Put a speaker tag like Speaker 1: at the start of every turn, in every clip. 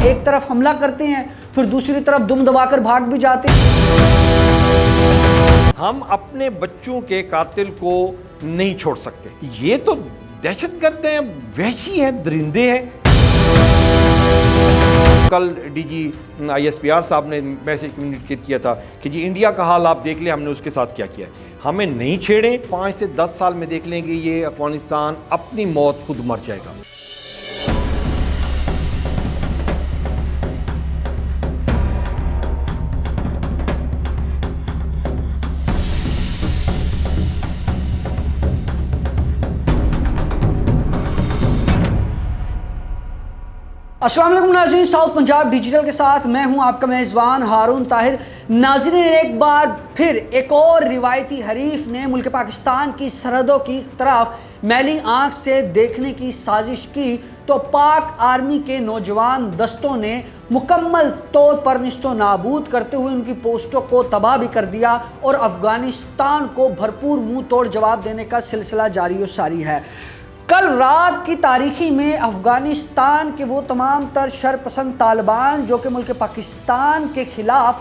Speaker 1: ایک طرف حملہ کرتے ہیں پھر دوسری طرف دم دبا کر بھاگ بھی جاتے ہیں۔
Speaker 2: ہم اپنے بچوں کے قاتل کو نہیں چھوڑ سکتے، یہ تو دہشت گرد ہیں، وحشی ہیں، درندے ہیں۔ کل D G I S P R صاحب نے میسیج کمیونیکیٹ کیا تھا کہ جی انڈیا کا حال آپ دیکھ لیں ہم نے اس کے ساتھ کیا کیا ہے، ہمیں نہیں چھیڑیں، 5 سے 10 سال میں دیکھ لیں گے یہ افغانستان اپنی موت خود مر جائے گا۔
Speaker 1: السلام علیکم ناظرین، ساؤتھ پنجاب ڈیجیٹل کے ساتھ میں ہوں آپ کا میزبان ہارون طاہر۔ ناظرین، ایک بار پھر ایک اور روایتی حریف نے ملک پاکستان کی سرحدوں کی طرف میلی آنکھ سے دیکھنے کی سازش کی تو پاک آرمی کے نوجوان دستوں نے مکمل طور پر نیست و نابود کرتے ہوئے ان کی پوسٹوں کو تباہ بھی کر دیا اور افغانستان کو بھرپور منہ توڑ جواب دینے کا سلسلہ جاری و ساری ہے۔ کل رات کی تاریخی میں افغانستان کے وہ تمام تر شرپسند طالبان جو کہ ملک پاکستان کے خلاف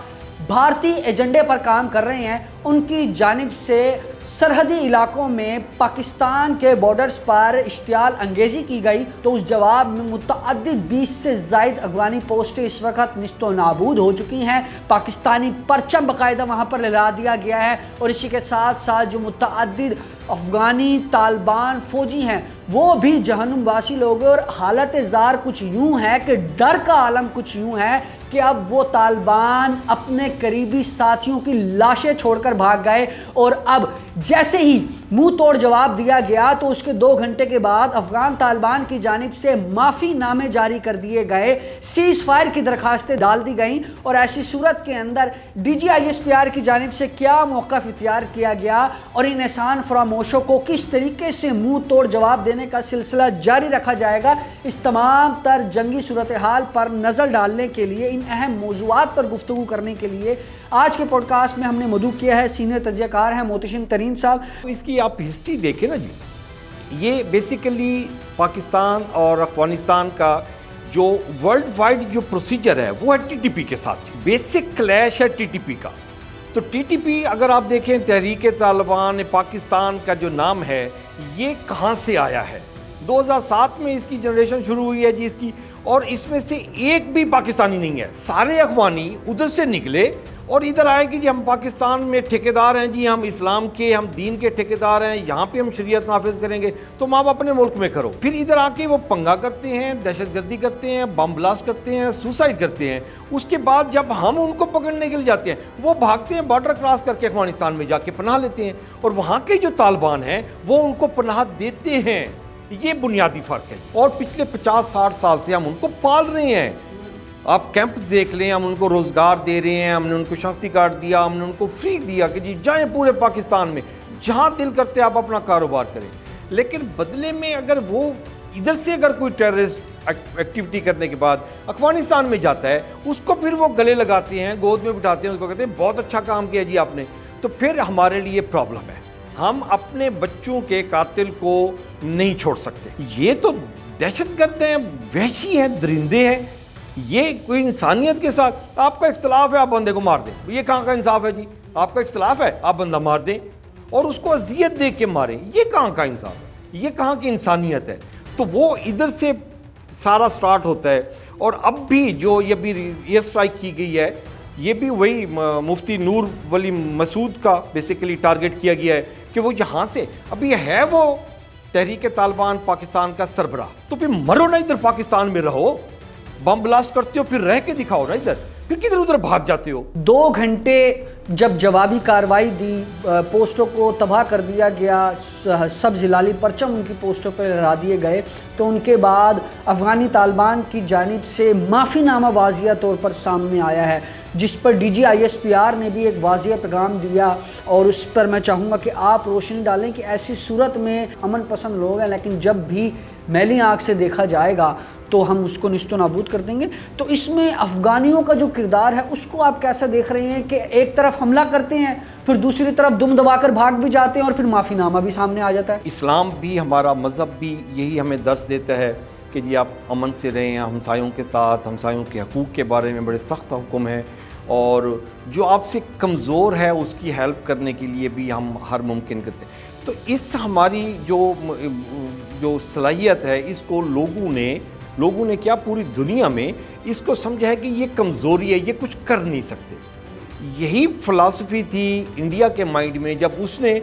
Speaker 1: بھارتی ایجنڈے پر کام کر رہے ہیں، ان کی جانب سے سرحدی علاقوں میں پاکستان کے بارڈرز پر اشتعال انگیزی کی گئی تو اس جواب میں متعدد 20 سے زائد افغانی پوسٹیں اس وقت نیست و نابود ہو چکی ہیں۔ پاکستانی پرچم باقاعدہ وہاں پر لہرا دیا گیا ہے اور اسی کے ساتھ ساتھ جو متعدد افغانی طالبان فوجی ہیں وہ بھی جہنم واسی لوگ ہیں، اور حالت زار کچھ یوں ہے کہ ڈر کا عالم کچھ یوں ہے کہ اب وہ طالبان اپنے قریبی ساتھیوں کی لاشیں چھوڑ کر بھاگ گئے، اور اب جیسے ہی منہ توڑ جواب دیا گیا تو اس کے 2 گھنٹے کے بعد افغان طالبان کی جانب سے معافی نامے جاری کر دیے گئے، سیز فائر کی درخواستیں ڈال دی گئیں، اور ایسی صورت کے اندر D G I S P R کی جانب سے کیا موقف اختیار کیا گیا اور ان احسان فراموشوں کو کس طریقے سے منہ توڑ جواب دینے کا سلسلہ جاری رکھا جائے گا، اس تمام تر جنگی صورتحال پر نظر ڈالنے کے لیے، ان اہم موضوعات پر گفتگو کرنے کے لیے آج کے پوڈ کاسٹ میں ہم نے مدعو کیا ہے سینئر تجزیہ کار ہیں محتشم ترین صاحب۔
Speaker 2: اس کی آپ ہسٹری دیکھیں نا جی، یہ بیسیکلی پاکستان اور افغانستان کا جو ورلڈ وائڈ جو پروسیجر ہے وہ ہے ٹی ٹی پی کے ساتھ، بیسک کلیش ہے ٹی ٹی پی کا۔ تو ٹی ٹی پی اگر آپ دیکھیں تحریک طالبان پاکستان کا جو نام ہے یہ کہاں سے آیا ہے؟ 2007 میں اس کی جنریشن شروع ہوئی ہے جی اس کی، اور اس میں سے ایک بھی پاکستانی نہیں ہے، سارے افغانی ادھر سے نکلے اور ادھر آئے کہ جی ہم پاکستان میں ٹھیکیدار ہیں، جی ہم اسلام کے، ہم دین کے ٹھیکیدار ہیں، یہاں پہ ہم شریعت نافذ کریں گے، تم آپ اپنے ملک میں کرو۔ پھر ادھر آ کے وہ پنگا کرتے ہیں، دہشت گردی کرتے ہیں، بم بلاسٹ کرتے ہیں، سوسائڈ کرتے ہیں۔ اس کے بعد جب ہم ان کو پکڑنے کے لیے جاتے ہیں وہ بھاگتے ہیں، بارڈر کراس کر کے افغانستان میں جا کے پناہ لیتے ہیں، اور وہاں کے جو طالبان ہیں وہ ان کو پناہ دیتے ہیں۔ یہ بنیادی فرق ہے، اور پچھلے 50-60 سال سے ہم ان کو پال رہے ہیں۔ آپ کیمپس دیکھ لیں، ہم ان کو روزگار دے رہے ہیں، ہم نے ان کو شناختی کارڈ دیا، ہم نے ان کو فری دیا کہ جی جائیں پورے پاکستان میں جہاں دل کرتے آپ اپنا کاروبار کریں۔ لیکن بدلے میں اگر وہ ادھر سے اگر کوئی ٹیررسٹ ایکٹیویٹی کرنے کے بعد افغانستان میں جاتا ہے اس کو پھر وہ گلے لگاتے ہیں، گود میں بٹھاتے ہیں، اس کو کہتے ہیں بہت اچھا کام کیا جی آپ نے، تو پھر ہمارے لیے پرابلم ہے۔ ہم اپنے بچوں کے قاتل کو نہیں چھوڑ سکتے، یہ تو دہشت گرد ہیں، وحشی ہیں، درندے ہیں۔ یہ کوئی انسانیت کے ساتھ، آپ کا اختلاف ہے آپ بندے کو مار دیں، یہ کہاں کا انصاف ہے جی؟ آپ کا اختلاف ہے آپ بندہ مار دیں اور اس کو اذیت دے کے ماریں، یہ کہاں کا انصاف ہے؟ یہ کہاں کی انسانیت ہے؟ تو وہ ادھر سے سارا سٹارٹ ہوتا ہے، اور اب بھی جو یہ بھی ایئر اسٹرائک کی گئی ہے یہ بھی وہی مفتی نور ولی مسعود کا بیسیکلی ٹارگٹ کیا گیا ہے کہ وہ یہاں سے ابھی ہے وہ تحریک طالبان پاکستان کا سربراہ، تو پھر مرو نا ادھر پاکستان میں رہو، بم بلاسٹ کرتے ہو پھر رہ کے دکھاؤ نا ادھر، پھر کدھر ادھر بھاگ جاتے ہو؟
Speaker 1: 2 گھنٹے جب جوابی کارروائی دی، پوسٹوں کو تباہ کر دیا گیا، سبز ہلالی پرچم ان کی پوسٹوں پر لہرا دیے گئے، تو ان کے بعد افغانی طالبان کی جانب سے معافی نامہ واضح طور پر سامنے آیا ہے، جس پر D G I S P R نے بھی ایک واضح پیغام دیا، اور اس پر میں چاہوں گا کہ آپ روشنی ڈالیں کہ ایسی صورت میں امن پسند لوگ ہیں لیکن جب بھی میلی آنکھ سے دیکھا جائے گا تو ہم اس کو نیست و نابود کر دیں گے۔ تو اس میں افغانیوں کا جو کردار ہے اس کو آپ کیسا دیکھ رہے ہیں کہ ایک طرف حملہ کرتے ہیں پھر دوسری طرف دم دبا کر بھاگ بھی جاتے ہیں اور پھر معافی نامہ بھی سامنے آ جاتا ہے؟
Speaker 2: اسلام بھی، ہمارا مذہب بھی یہی ہمیں درس دیتا ہے کہ جی آپ امن سے رہیں، ہمسایوں کے ساتھ، ہمسایوں کے حقوق کے بارے میں بڑے سخت حکم ہیں، اور جو آپ سے کمزور ہے اس کی ہیلپ کرنے کے لیے بھی ہم ہر ممکن کرتے ہیں۔ تو اس ہماری جو صلاحیت ہے اس کو لوگوں نے کیا پوری دنیا میں اس کو سمجھا ہے کہ یہ کمزوری ہے، یہ کچھ کر نہیں سکتے۔ یہی فلسفی تھی انڈیا کے مائنڈ میں جب اس نے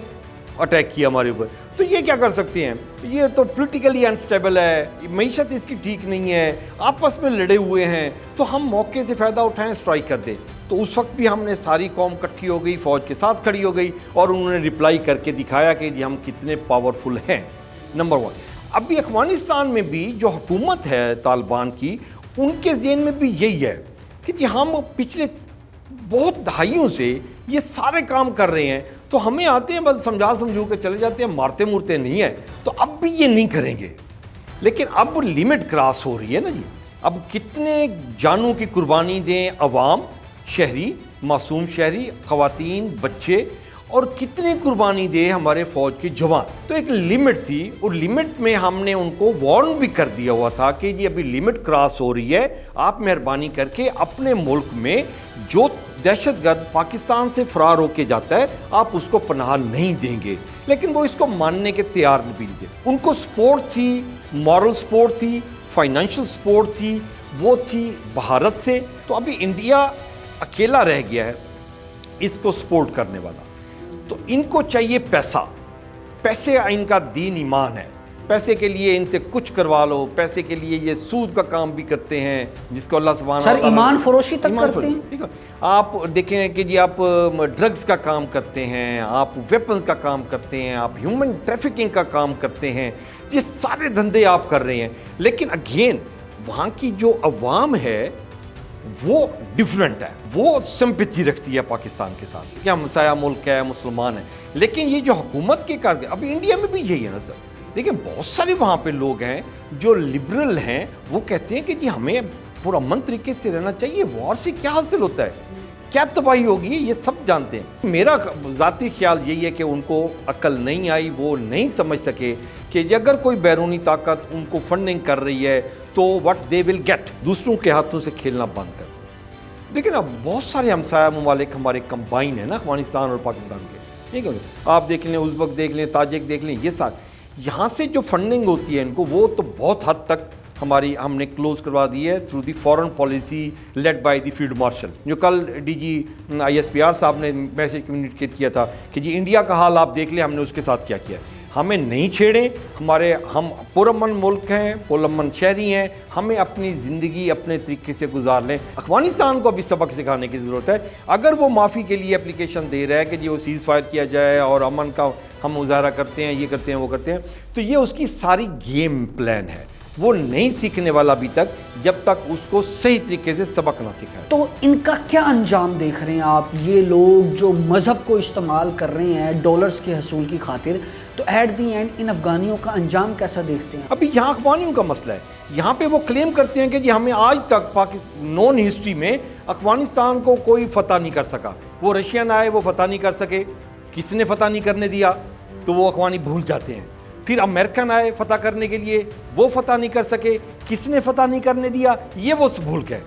Speaker 2: اٹیک کیا ہمارے اوپر، تو یہ کیا کر سکتے ہیں، یہ تو پولیٹیکلی انسٹیبل ہے، معیشت اس کی ٹھیک نہیں ہے، آپس میں لڑے ہوئے ہیں، تو ہم موقع سے فائدہ اٹھائیں، اسٹرائک کر دیں۔ تو اس وقت بھی ہم نے ساری قوم اکٹھی ہو گئی، فوج کے ساتھ کھڑی ہو گئی، اور انہوں نے رپلائی کر کے دکھایا کہ جی ہم کتنے پاورفل ہیں۔ نمبر 1، اب بھی افغانستان میں بھی جو حکومت ہے طالبان کی، ان کے ذہن میں بھی یہی ہے کہ جی ہم پچھلے بہت دہائیوں سے یہ سارے کام کر رہے ہیں، تو ہمیں آتے ہیں بس سمجھو کے چلے جاتے ہیں، مارتے مورتے نہیں ہیں، تو اب بھی یہ نہیں کریں گے۔ لیکن اب لمٹ کراس ہو رہی ہے نا جی، اب کتنے جانوں کی قربانی دیں عوام، شہری، معصوم شہری، خواتین، بچے، اور کتنی قربانی دے ہمارے فوج کے جوان۔ تو ایک لمٹ تھی، اور لمٹ میں ہم نے ان کو وارن بھی کر دیا ہوا تھا کہ یہ ابھی لمٹ کراس ہو رہی ہے، آپ مہربانی کر کے اپنے ملک میں جو دہشت گرد پاکستان سے فرار ہو کے جاتا ہے آپ اس کو پناہ نہیں دیں گے۔ لیکن وہ اس کو ماننے کے تیار نہیں تھے۔ ان کو سپورٹ تھی، مورل سپورٹ تھی، فائنینشل سپورٹ تھی، وہ تھی بھارت سے۔ تو ابھی انڈیا اکیلا رہ گیا ہے اس کو سپورٹ کرنے والا۔ تو ان کو چاہیے پیسے ان کا دین ایمان ہے، پیسے کے لیے ان سے کچھ کروا لو، پیسے کے لیے یہ سود کا کام بھی کرتے ہیں جس کو اللہ سبحانہ
Speaker 1: سر ایمان فروشی تک کرتے ہیں۔
Speaker 2: ٹھیک ہے، آپ دیکھیں کہ جی آپ ڈرگز کا کام کرتے ہیں، آپ ویپنز کا کام کرتے ہیں، آپ ہیومن ٹریفکنگ کا کام کرتے ہیں، یہ سارے دھندے آپ کر رہے ہیں۔ لیکن اگین وہاں کی جو عوام ہے وہ ڈیفرنٹ ہے، وہ سمپیتھی رکھتی ہے پاکستان کے ساتھ کہ ہم مسایہ ملک ہے، مسلمان ہیں۔ لیکن یہ جو حکومت کے کار ابھی انڈیا میں بھی یہی ہے نا سر، دیکھیں بہت سارے وہاں پہ لوگ ہیں جو لبرل ہیں، وہ کہتے ہیں کہ جی ہمیں پرامن طریقے سے رہنا چاہیے، وار سے کیا حاصل ہوتا ہے، کیا تباہی ہوگی، یہ سب جانتے ہیں۔ میرا ذاتی خیال یہی ہے کہ ان کو عقل نہیں آئی، وہ نہیں سمجھ سکے کہ اگر کوئی بیرونی طاقت ان کو فنڈنگ کر رہی ہے تو what they will get، دوسروں کے ہاتھوں سے کھیلنا بند کر۔ دیکھیں نا بہت سارے ہمسایہ ممالک ہمارے کمبائن ہیں نا افغانستان اور پاکستان کے، ٹھیک ہے، آپ دیکھ لیں ازبک دیکھ لیں، تاجک دیکھ لیں، یہ سارے یہاں سے جو فنڈنگ ہوتی ہے ان کو، وہ تو بہت حد تک ہم نے کلوز کروا دی ہے through the foreign policy led by the field marshal, جو کل ڈی جی ISPR صاحب نے میسیج کمیونیکیٹ کیا تھا کہ جی انڈیا کا حال آپ دیکھ لیں ہم نے اس کے ساتھ کیا کیا ہے، ہمیں نہیں چھیڑیں، ہم پرامن ملک ہیں، پرامن شہری ہیں، ہمیں اپنی زندگی اپنے طریقے سے گزار لیں۔ افغانستان کو ابھی سبق سکھانے کی ضرورت ہے۔ اگر وہ معافی کے لیے اپلیکیشن دے رہا ہے کہ جی وہ سیز فائر کیا جائے اور امن کا ہم مظاہرہ کرتے ہیں، یہ کرتے ہیں، وہ کرتے ہیں، تو یہ اس کی ساری گیم پلان ہے، وہ نہیں سیکھنے والا ابھی تک جب تک اس کو صحیح طریقے سے سبق نہ سکھائے۔
Speaker 1: تو ان کا کیا انجام دیکھ رہے ہیں آپ، یہ لوگ جو مذہب کو استعمال کر رہے ہیں ڈالرز کے حصول کی خاطر، تو ایٹ دی اینڈ ان افغانیوں کا انجام کیسا دیکھتے ہیں؟
Speaker 2: ابھی یہاں افغانیوں کا مسئلہ ہے، یہاں پہ وہ کلیم کرتے ہیں کہ جی ہمیں آج تک نون ہسٹری میں افغانستان کو کوئی فتح نہیں کر سکا، وہ رشین آئے وہ فتح نہیں کر سکے، کس نے فتح نہیں کرنے دیا، تو وہ افغانی بھول جاتے ہیں۔ پھر امریکن آئے فتح کرنے کے لیے، وہ فتح نہیں کر سکے، کس نے فتح نہیں کرنے دیا، یہ وہ بھول گئے۔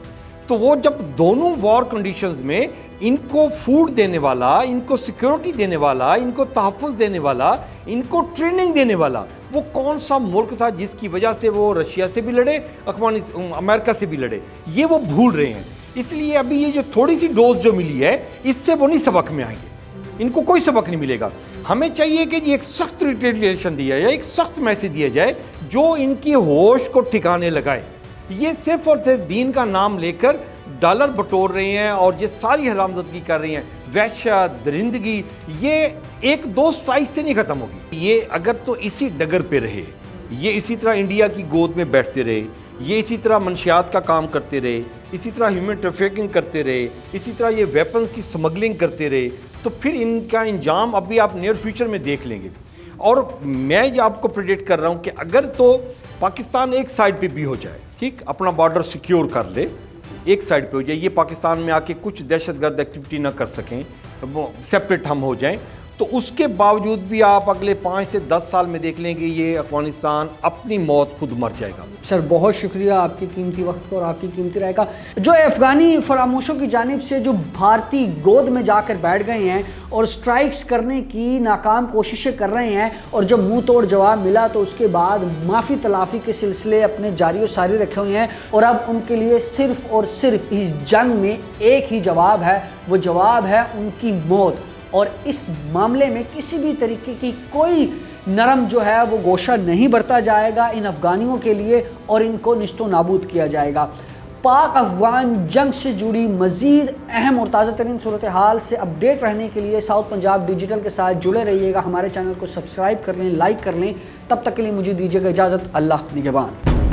Speaker 2: تو وہ جب دونوں وار کنڈیشنز میں ان کو فوڈ دینے والا، ان کو سیکیورٹی دینے والا، ان کو تحفظ دینے والا، ان کو ٹریننگ دینے والا، وہ کون سا ملک تھا جس کی وجہ سے وہ رشیا سے بھی لڑے، امریکہ سے بھی لڑے، یہ وہ بھول رہے ہیں۔ اس لیے ابھی یہ جو تھوڑی سی ڈوز جو ملی ہے اس سے وہ نہیں سبق میں آئیں گے، ان کو کوئی سبق نہیں ملے گا۔ ہمیں چاہیے کہ ایک سخت ریٹیلیشن دیا جائے، ایک سخت میسج دیا جائے جو ان کی ہوش کو ٹھکانے لگائے۔ یہ صرف اور صرف دین کا نام لے کر ڈالر بٹور رہے ہیں اور یہ ساری حرامزادگی کر رہی ہیں، وحشت، درندگی، یہ ایک دو سٹرائک سے نہیں ختم ہوگی۔ یہ اگر تو اسی ڈگر پہ رہے، یہ اسی طرح انڈیا کی گود میں بیٹھتے رہے، یہ اسی طرح منشیات کا کام کرتے رہے، اسی طرح ہیومن ٹریفکنگ کرتے رہے، اسی طرح یہ ویپنز کی سمگلنگ کرتے رہے، تو پھر ان کا انجام ابھی آپ نیئر فیوچر میں دیکھ لیں گے۔ اور میں یہ آپ کو پریڈکٹ کر رہا ہوں کہ اگر تو پاکستان ایک سائڈ پہ بھی ہو جائے، ٹھیک، اپنا بارڈر سیکیور کر لے، ایک سائڈ پہ ہو جائے، یہ پاکستان میں آ کے کچھ دہشت گرد ایکٹیویٹی نہ کر سکیں، وہ سیپریٹ ہم ہو جائیں، تو اس کے باوجود بھی آپ اگلے 5 سے 10 سال میں دیکھ لیں گے یہ افغانستان اپنی موت خود مر جائے گا۔
Speaker 1: سر بہت شکریہ آپ کی قیمتی وقت کو اور آپ کی قیمتی رائے کا۔ جو افغانی فراموشوں کی جانب سے جو بھارتی گود میں جا کر بیٹھ گئے ہیں اور سٹرائکس کرنے کی ناکام کوششیں کر رہے ہیں، اور جب منہ توڑ جواب ملا تو اس کے بعد معافی تلافی کے سلسلے اپنے جاری و ساری رکھے ہوئے ہیں، اور اب ان کے لیے صرف اور صرف اس جنگ میں ایک ہی جواب ہے، وہ جواب ہے ان کی موت۔ اور اس معاملے میں کسی بھی طریقے کی کوئی نرم جو ہے وہ گوشہ نہیں برتا جائے گا ان افغانیوں کے لیے، اور ان کو نیست و نابود کیا جائے گا۔ پاک افغان جنگ سے جڑی مزید اہم اور تازہ ترین صورتحال سے اپڈیٹ رہنے کے لیے ساؤتھ پنجاب ڈیجیٹل کے ساتھ جڑے رہیے گا۔ ہمارے چینل کو سبسکرائب کر لیں، لائک کر لیں۔ تب تک کے لیے مجھے دیجیے گا اجازت۔ اللہ نگہبان۔